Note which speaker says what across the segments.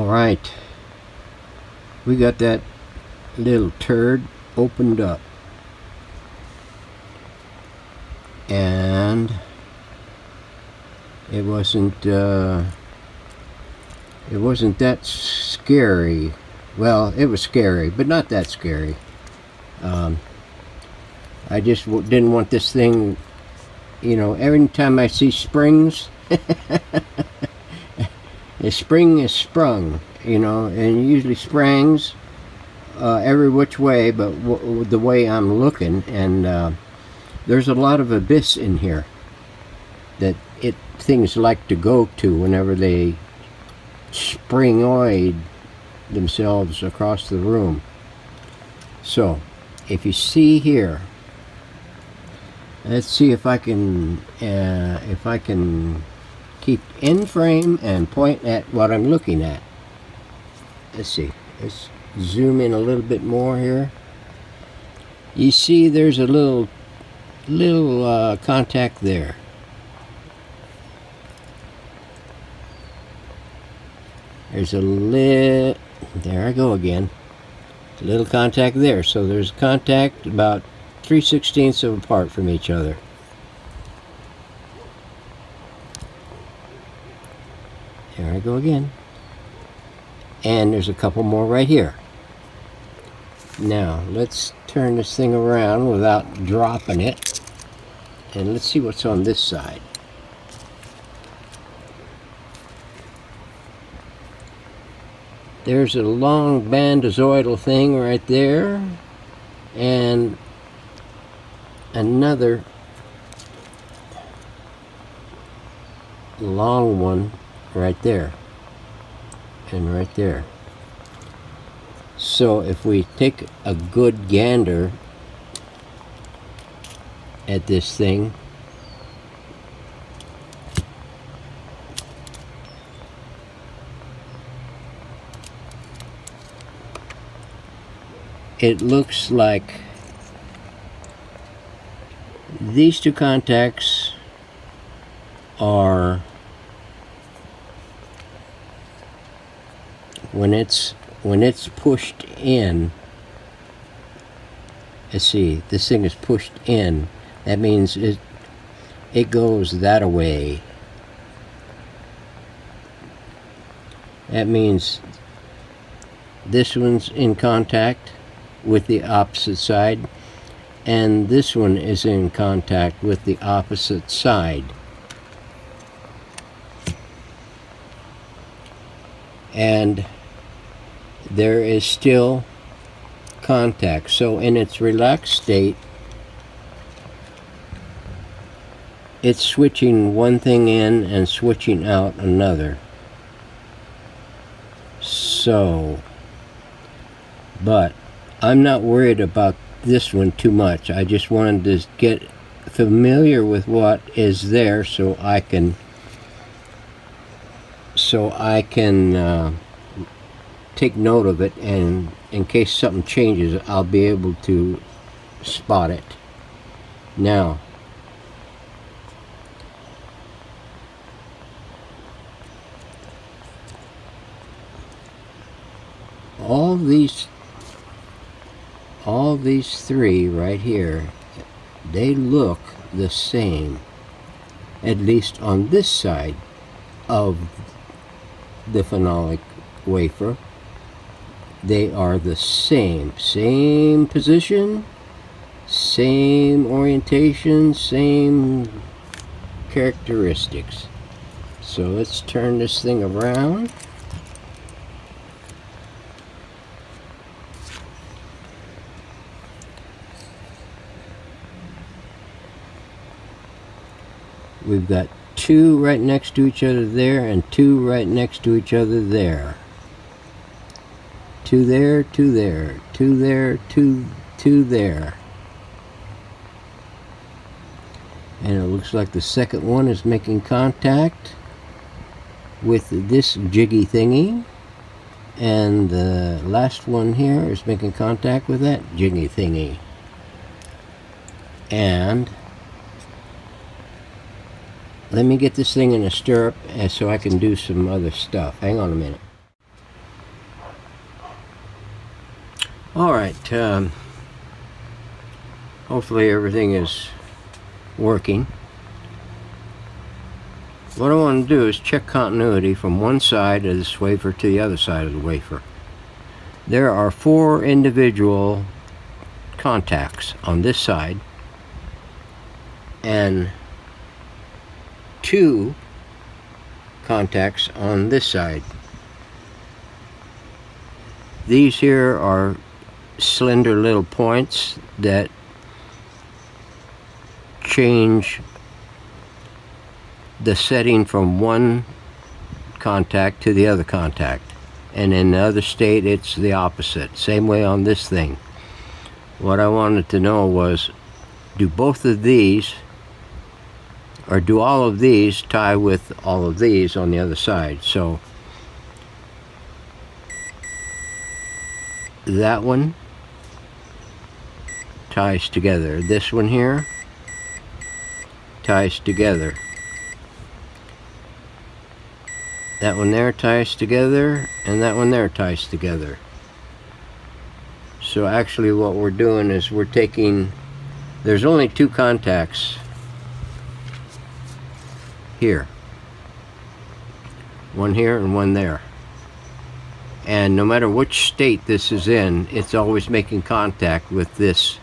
Speaker 1: Alright, we got that little turd opened up, and it wasn't that scary. Well, it was scary, but not that scary. I just didn't want this thing, you know, every time I see springs, a spring is sprung, you know, and usually springs every which way, but the way I'm looking, and there's a lot of abyss in here that things like to go to whenever they springoid themselves across the room. So if you see here, let's see if I can keep in frame and point at what I'm looking at. Let's see, let's zoom in a little bit more here. You see there's a little contact there. There's there I go again. A little contact there. So there's contact about 3/16 of apart from each other. There I go again. And there's a couple more right here. Now let's turn this thing around without dropping it, and let's see what's on this side. There's a long bandazoidal thing right there, and another long one right there, and right there. So if we take a good gander at this thing, it looks like these two contacts are, when it's pushed in, let's see, this thing is pushed in, that means it goes that away. That means this one's in contact with the opposite side, and this one is in contact with the opposite side. And there is still contact. So in its relaxed state, it's switching one thing in and switching out another. So, but I'm not worried about this one too much. I just wanted to get familiar with what is there so I can take note of it, and in case something changes, I'll be able to spot it. Now, all these three right here, they look the same, at least on this side of the phenolic wafer. They are the same position, same orientation, same characteristics. So let's turn this thing around. We've got two right next to each other there, and two right next to each other there. Two there, two there, two there, two there. And it looks like the second one is making contact with this jiggy thingy, and the last one here is making contact with that jiggy thingy. And let me get this thing in a stirrup so I can do some other stuff. Hang on a minute. Alright, hopefully everything is working. What I want to do is check continuity from one side of this wafer to the other side of the wafer. There are 4 individual contacts on this side and 2 contacts on this side. These here are slender little points that change the setting from one contact to the other contact, and in the other state it's the opposite. Same way on this thing. What I wanted to know was, do both of these, or do all of these tie with all of these on the other side? So that one ties together. This one here ties together. That one there ties together, and that one there ties together. So actually what we're doing is we're taking, there's only 2 contacts here. One here and one there. And no matter which state this is in, it's always making contact with this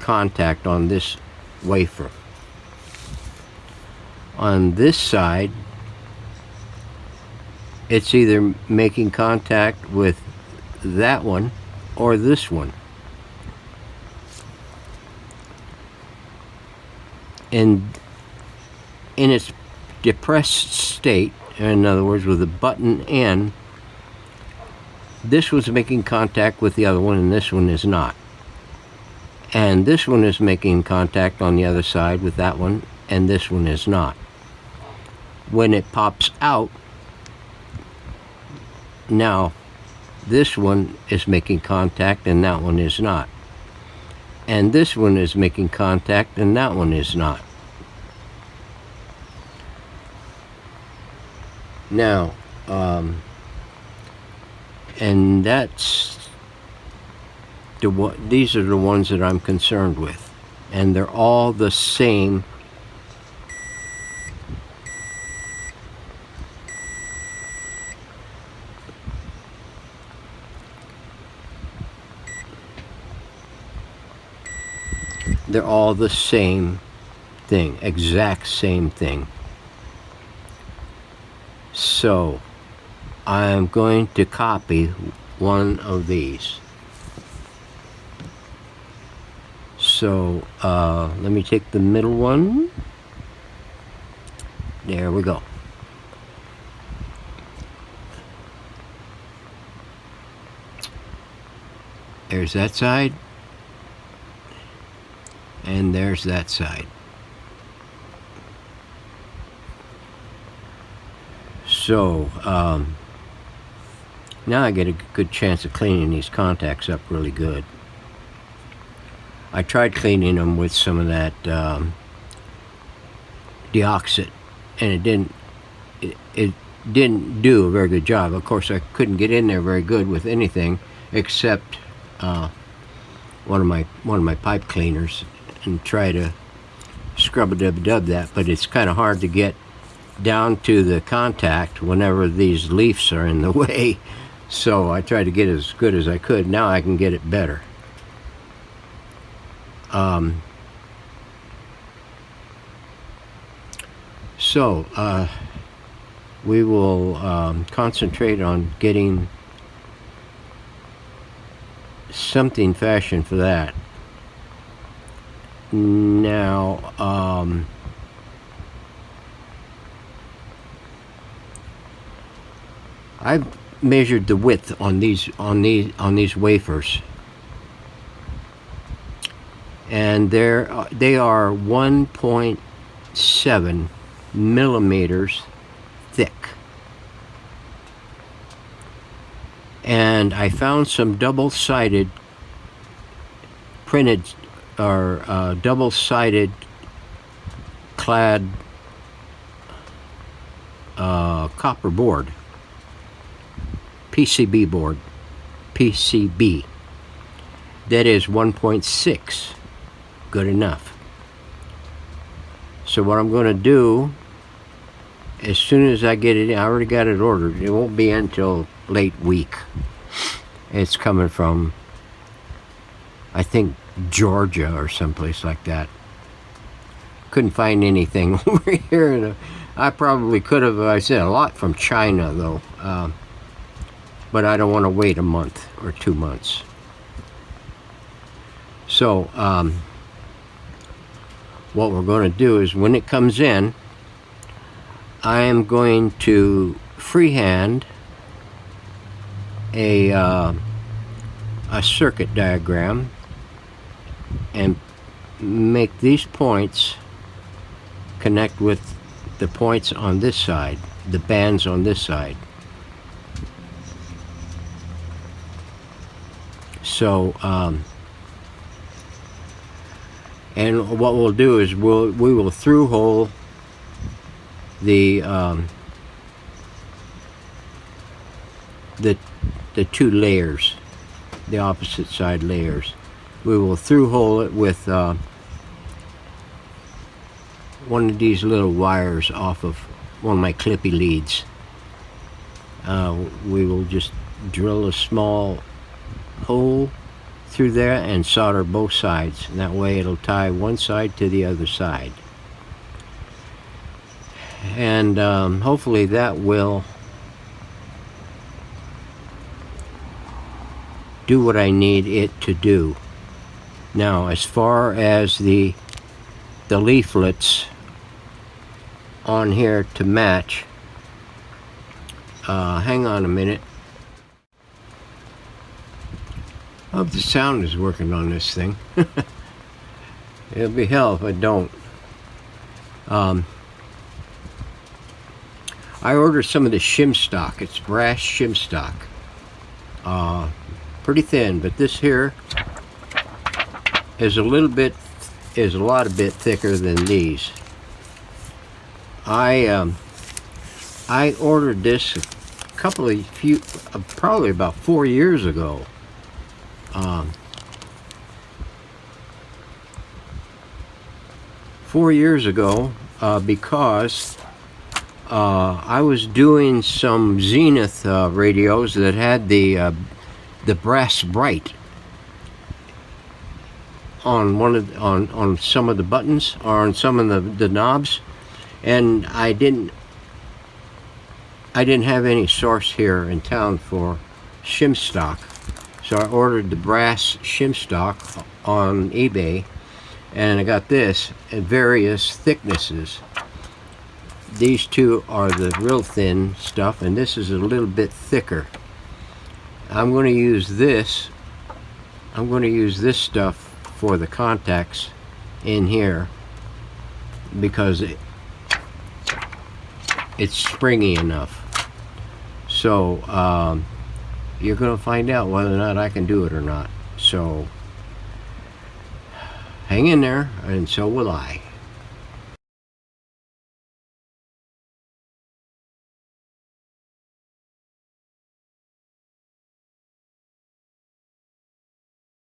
Speaker 1: contact on this wafer. On this side, it's either making contact with that one or this one. And in its depressed state, in other words with the button in, this was making contact with the other one and this one is not. And this one is making contact on the other side with that one and this one is not. When it pops out, now this one is making contact and that one is not. And this one is making contact and that one is not. Now, and that's these are the ones that I'm concerned with, and they're all the same. They're all the same thing, exact same thing. So I'm going to copy one of these. So let me take the middle one. There we go. There's that side. And there's that side. So now I get a good chance of cleaning these contacts up really good. I tried cleaning them with some of that deoxit, and it didn't do a very good job. Of course, I couldn't get in there very good with anything except one of my pipe cleaners and try to scrub-a-dub-dub that, but it's kind of hard to get down to the contact whenever these leaves are in the way. So I tried to get as good as I could. Now I can get it better. We will concentrate on getting something fashioned for that. Now, I've measured the width on these wafers, and they are 1.7 millimeters thick. And I found some double-sided printed or double-sided clad copper board, PCB board, PCB. that is 1.6. Good enough. So what I'm going to do, as soon as I get it in, I already got it ordered. It won't be until late week. It's coming from, I think, Georgia or someplace like that. Couldn't find anything over here. I probably could have. I said a lot from China, though. But I don't want to wait a month or 2 months. So, what we're going to do is when it comes in, I am going to freehand a circuit diagram and make these points connect with the points on this side, the bands on this side. So, and what we'll do is we will through hole the two layers, the opposite side layers. We will through hole it with one of these little wires off of one of my clippy leads. We will just drill a small hole through there and solder both sides, and that way it'll tie one side to the other side. And hopefully that will do what I need it to do. Now, as far as the leaflets on here to match, hang on a minute. I hope the sound is working on this thing. It'll be hell if I don't. I ordered some of the shim stock. It's brass shim stock. Pretty thin, but this here is a lot bit thicker than these. I ordered this probably about 4 years ago. 4 years ago, because I was doing some Zenith radios that had the brass bright on some of the buttons or on some of the knobs, and I didn't have any source here in town for shim stock, so I ordered the brass shim stock on eBay, and I got this at various thicknesses. These two are the real thin stuff, and this is a little bit thicker. I'm going to use this stuff for the contacts in here because it's springy enough. So you're going to find out whether or not I can do it or not. So hang in there, and so will I.